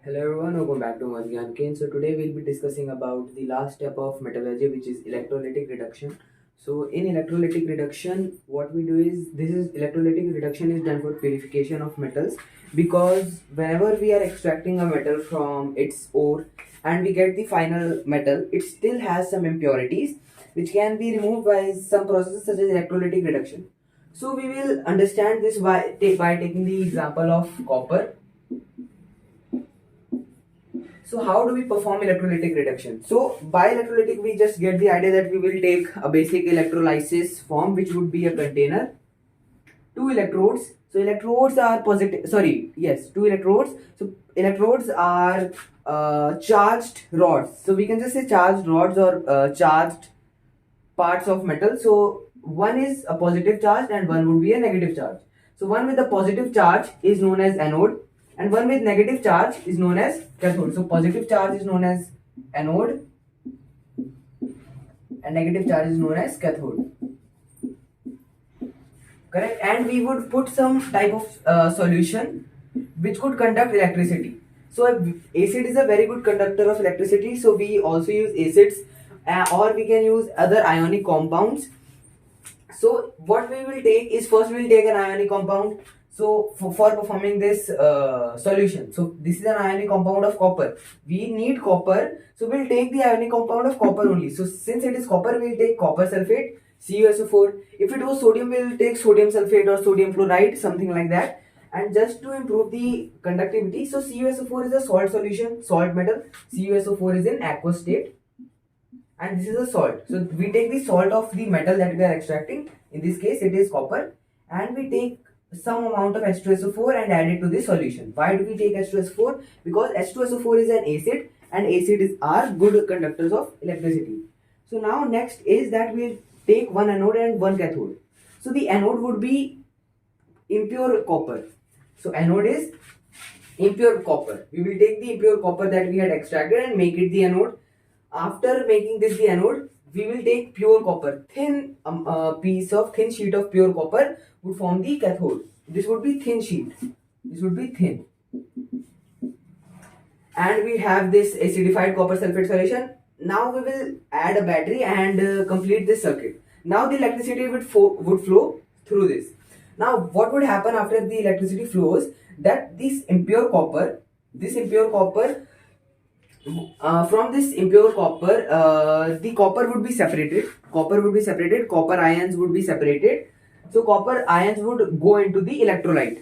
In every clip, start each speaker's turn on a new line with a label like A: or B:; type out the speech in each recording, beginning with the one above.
A: Hello everyone, welcome back to Madhyan Kane. So today we'll be discussing about the last step of metallurgy, which is electrolytic reduction. So in electrolytic reduction, what we do is electrolytic reduction is done for purification of metals, because whenever we are extracting a metal from its ore and we get the final metal, it still has some impurities which can be removed by some processes such as electrolytic reduction. So we will understand this by taking the example of copper. So how do we perform electrolytic reduction? So by electrolytic, we just get the idea that we will take a basic electrolysis form, which would be a container, two electrodes. So electrodes are positive. Sorry, yes, two electrodes. So electrodes are charged rods. So we can just say charged rods or charged parts of metal. So one is a positive charge and one would be a negative charge. So one with a positive charge is known as anode, and one with negative charge is known as cathode. So positive charge is known as anode and negative charge is known as cathode. Correct? And we would put some type of solution which could conduct electricity. So acid is a very good conductor of electricity. So we also use acids, or we can use other ionic compounds. So what we will take is, first we will take an ionic compound. So for performing this solution, so this is an ionic compound of copper. We need copper, so we'll take the ionic compound of copper only. So since it is copper, we'll take copper sulfate, CuSO4. If it was sodium, we'll take sodium sulfate or sodium chloride, something like that. And just to improve the conductivity, so CuSO4 is a salt solution, salt metal. CuSO4 is in aqueous state, and this is a salt. So we take the salt of the metal that we are extracting. In this case, it is copper, and we take some amount of H2SO4 and add it to the solution. Why do we take H2SO4? Because H2SO4 is an acid, and acids are good conductors of electricity. So now next is that we take one anode and one cathode. So the anode would be impure copper. So anode is impure copper. We will take the impure copper that we had extracted and make it the anode. After making this the anode, we will take pure copper. Thin thin sheet of pure copper would form the cathode. This would be thin sheet. This would be thin. And we have this acidified copper sulfate solution. Now we will add a battery and complete this circuit. Now the electricity would flow through this. Now what would happen after the electricity flows? That this impure copper, from this impure copper, the copper would be separated. Copper ions would be separated. So copper ions would go into the electrolyte.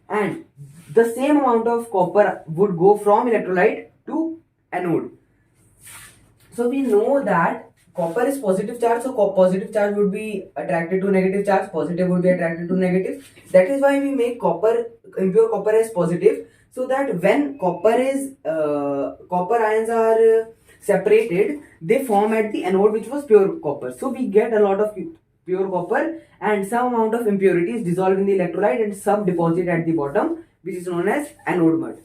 A: And the same amount of copper would go from electrolyte to anode. So we know that copper is positive charge, so positive charge would be attracted to negative charge, positive would be attracted to negative. That is why we make impure copper as positive, so that when copper ions are separated, they form at the anode, which was pure copper. So we get a lot of pure copper, and some amount of impurities dissolved in the electrolyte and some deposit at the bottom, which is known as anode mud.